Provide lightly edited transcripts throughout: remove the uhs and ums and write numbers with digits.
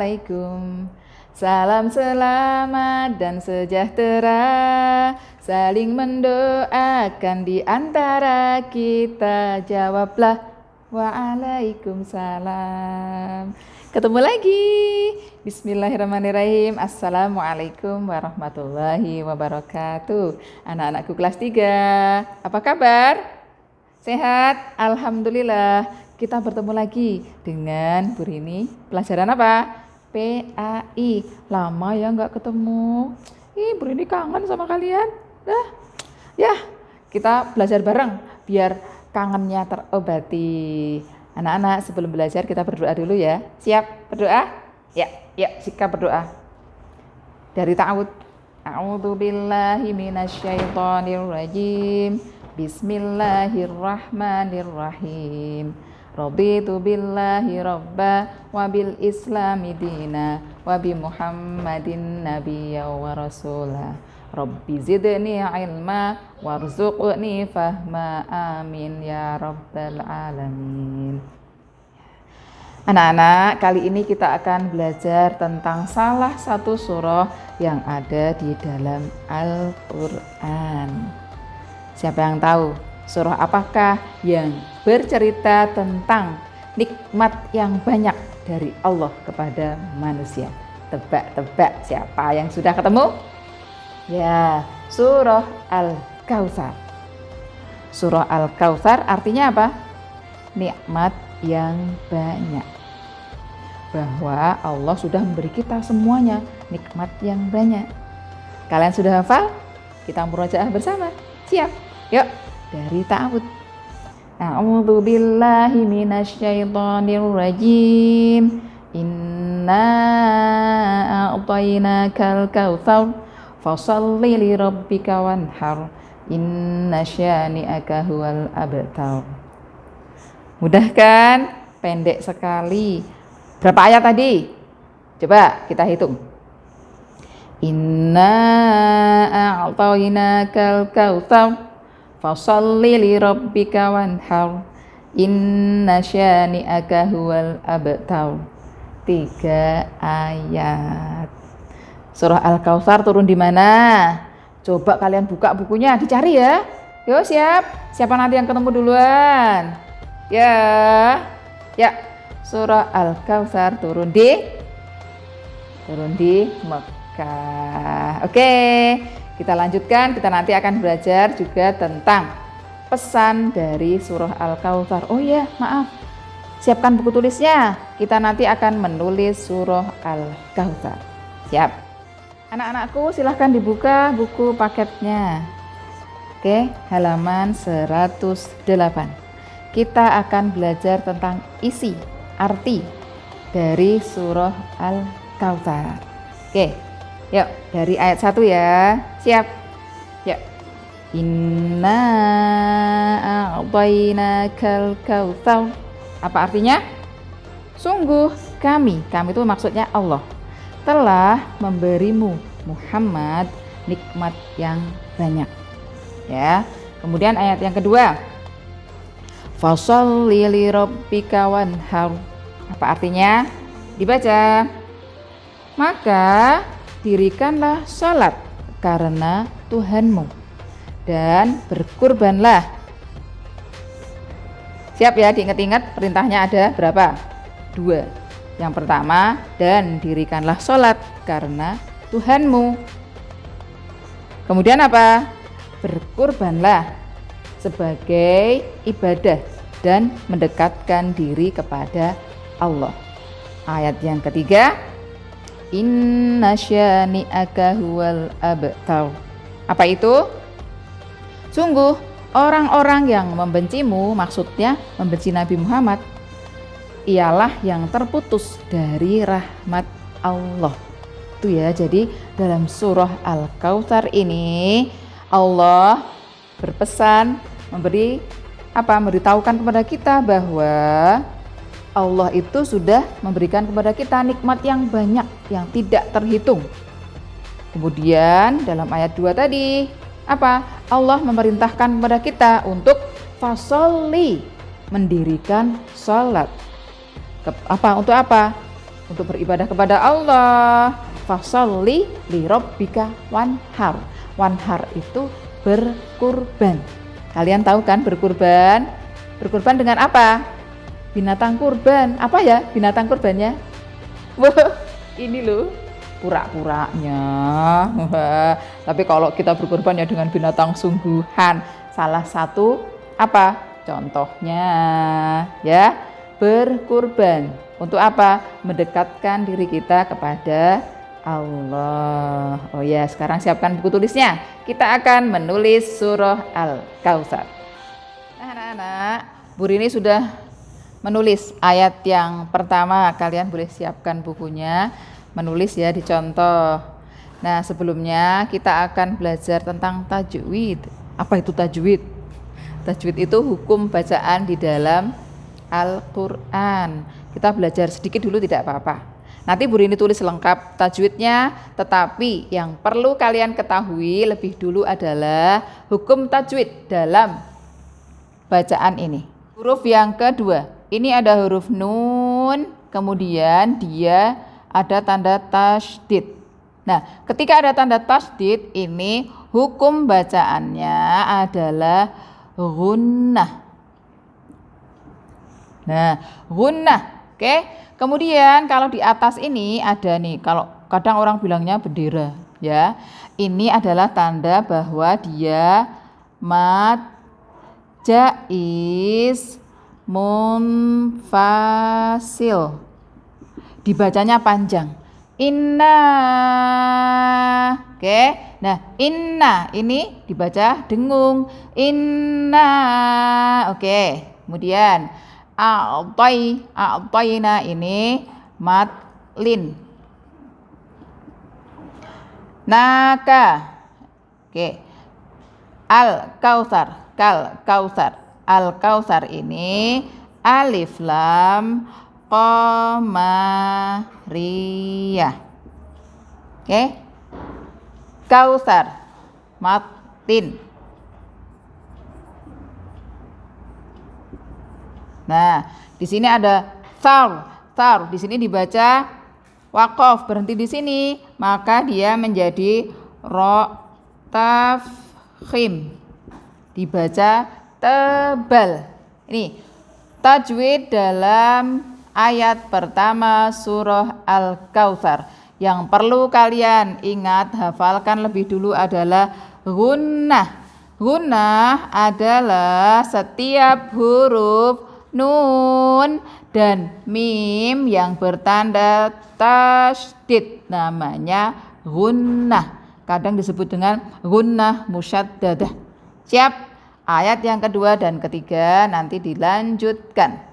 Assalamualaikum. Salam selamat dan sejahtera, saling mendoakan di antara kita. Jawablah, waalaikumsalam. Ketemu lagi. Bismillahirrahmanirrahim. Assalamualaikum warahmatullahi wabarakatuh. Anak-anakku kelas 3, apa kabar? Sehat? Alhamdulillah. Kita bertemu lagi dengan Bu Rini. Pelajaran apa? PAI. Lama ya nggak ketemu. Bu Rini kangen sama kalian. Ya, kita belajar bareng biar kangennya terobati. Anak-anak, sebelum belajar kita berdoa dulu ya. Siap berdoa? Ya, sikap berdoa. Dari ta'awud. A'udzubillahi minasyaitonirrajim. Bismillahirrahmanirrahim. Raditu billahi rabba wa bil islami dina wa bi Muhammadin nabiyya wa rasula. Rabbi zidni ilma warzuqni fahma, amin ya rabbal alamin. Anak-anak, kali ini kita akan belajar tentang salah satu surah yang ada di dalam Al-Quran. Siapa yang tahu surah apakah yang bercerita tentang nikmat yang banyak dari Allah kepada manusia? Tebak-tebak siapa yang sudah ketemu? Ya, surah Al-Kautsar. Surah Al-Kautsar artinya apa? Nikmat yang banyak. Bahwa Allah sudah memberi kita semuanya nikmat yang banyak. Kalian sudah hafal? Kita murojaah bersama. Siap? Yuk, dari ta'awud. A'udzu billahi minasyaitonirrajim. Inna a'tainakal kautsar fasholli li rabbika wanhar. Inna syani'aka huwal abtar. Mudah kan? Pendek sekali. Berapa ayat tadi? Coba kita hitung. Inna a'tainakal kautsar fasholli li rabbika wanhar. Inna syani'aka huwal abtar. 3 ayat. Surah Al-Kautsar turun di mana? Coba kalian buka bukunya, dicari ya. Yuk, siap. Siapa nanti yang ketemu duluan? Ya. Surah Al-Kautsar turun di Mekah. Oke, kita lanjutkan. Kita nanti akan belajar juga tentang pesan dari surah Al-Kautsar. Oh iya, maaf. Siapkan buku tulisnya. Kita nanti akan menulis surah Al-Kautsar. Siap? Anak-anakku, silahkan dibuka buku paketnya. Oke, halaman 108. Kita akan belajar tentang isi, arti dari surah Al-Kautsar. Oke, yuk dari ayat 1 ya. Siap? Yuk. Inna a'tainakal kautsar. Apa artinya? Sungguh kami itu maksudnya Allah, telah memberimu Muhammad nikmat yang banyak. Ya. Kemudian ayat yang kedua. Fasholli li rabbika wanhar. Apa artinya? Dibaca. Maka dirikanlah salat karena Tuhanmu dan berkurbanlah. Siap ya, diingat-ingat perintahnya ada berapa? 2. Yang pertama, dan dirikanlah salat karena Tuhanmu. Kemudian apa? Berkurbanlah sebagai ibadah dan mendekatkan diri kepada Allah. Ayat yang ketiga, inna syani'aka huwal abtar. Apa itu? Sungguh orang-orang yang membencimu, maksudnya membenci Nabi Muhammad, ialah yang terputus dari rahmat Allah. Itu ya, jadi dalam surah Al-Kautsar ini Allah berpesan, memberitahukan kepada kita bahwa Allah itu sudah memberikan kepada kita nikmat yang banyak yang tidak terhitung. Kemudian dalam ayat 2 tadi, Allah memerintahkan kepada kita untuk fasholli, mendirikan sholat. Untuk apa? untuk beribadah kepada Allah. Fasholli li rabbika wanhar. Wanhar itu berkurban. Kalian tahu kan berkurban? Berkurban dengan apa? Binatang kurban. Apa ya binatang kurbannya? Wah, ini loh pura-puranya. Tapi kalau kita berkurban ya dengan binatang sungguhan. Salah satu apa? Contohnya ya, berkurban. Untuk apa? Mendekatkan diri kita kepada Allah. Oh ya, sekarang siapkan buku tulisnya. Kita akan menulis surah Al-Kautsar. Nah, anak-anak, Bu Rini sudah menulis ayat yang pertama. Kalian boleh siapkan bukunya, menulis ya, dicontoh. Nah, sebelumnya kita akan belajar tentang tajwid. Apa itu tajwid? Tajwid itu hukum bacaan di dalam Al-Quran. Kita belajar sedikit dulu tidak apa-apa. Nanti Bu Rini tulis lengkap tajwidnya, tetapi yang perlu kalian ketahui lebih dulu adalah hukum tajwid dalam bacaan ini. Huruf yang kedua, ini ada huruf nun, kemudian dia ada tanda tasydid. Nah, ketika ada tanda tasydid, ini hukum bacaannya adalah gunnah. Nah, gunnah. Oke, kemudian kalau di atas ini ada nih, kalau kadang orang bilangnya bendera ya. Ini adalah tanda bahwa dia mad jaiz munfasil. Dibacanya panjang. Inna. Oke. Nah, inna ini dibaca dengung. Inna. Oke. Kemudian a'tayna ini mad lin. Naka. Oke. Al-Kautsar. Al-Kautsar ini alif lam qamariyah. Oke. Kautsar matin. Nah, di sini ada thar. Di sini dibaca waqaf, berhenti di sini, maka dia menjadi ro tafkhim. Dibaca tebal. Ini tajwid dalam ayat pertama surah Al-Kautsar. Yang perlu kalian ingat, hafalkan lebih dulu adalah gunnah. Gunnah adalah setiap huruf nun dan mim yang bertanda tasydid, namanya gunnah. Kadang disebut dengan gunnah musyaddadah. Siap? Ayat yang kedua dan ketiga nanti dilanjutkan.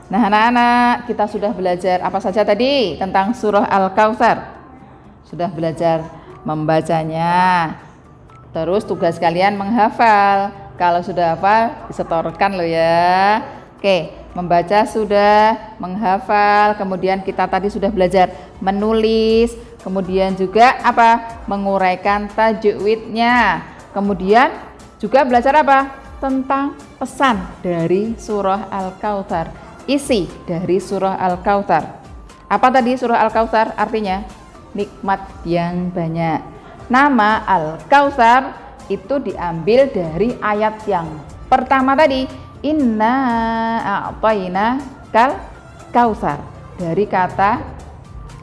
Nah, anak-anak, kita sudah belajar apa saja tadi tentang surah Al-Kautsar. Sudah belajar membacanya. Terus tugas kalian menghafal. Kalau sudah hafal, disetorkan loh ya. Oke, membaca sudah, menghafal. Kemudian kita tadi sudah belajar menulis. Kemudian juga apa? Menguraikan tajwidnya. Kemudian juga belajar apa? Tentang pesan dari surah Al-Kautsar. Isi dari surah Al-Kautsar. Apa tadi surah Al-Kautsar artinya? Nikmat yang banyak. Nama Al-Kautsar itu diambil dari ayat yang pertama tadi. Inna a'tayna kal kautsar. Dari kata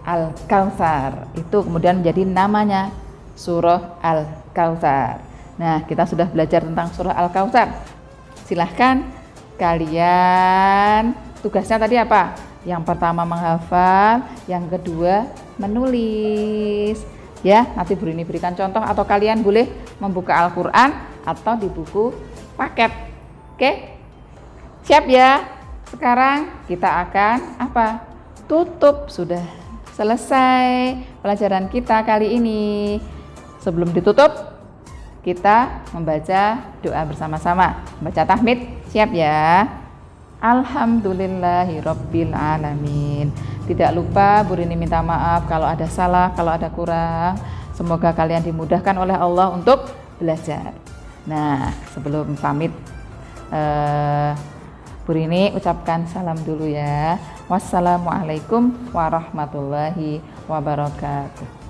Al-Kautsar. Itu kemudian menjadi namanya surah Al-Kautsar. Nah, kita sudah belajar tentang surah Al-Kautsar. Silahkan kalian, tugasnya tadi apa? Yang pertama menghafal, yang kedua menulis. Ya, nanti Bu Rini berikan contoh atau kalian boleh membuka Al-Qur'an atau di buku paket. Oke? Siap ya? Sekarang kita akan apa? Tutup. Sudah selesai pelajaran kita kali ini. Sebelum ditutup, kita membaca doa bersama-sama. Baca tahmid, siap ya? Alhamdulillahirabbil alamin. Tidak lupa Bu Rini minta maaf kalau ada salah, kalau ada kurang. Semoga kalian dimudahkan oleh Allah untuk belajar. Nah, sebelum pamit, Bu Rini ucapkan salam dulu ya. Wassalamualaikum warahmatullahi wabarakatuh.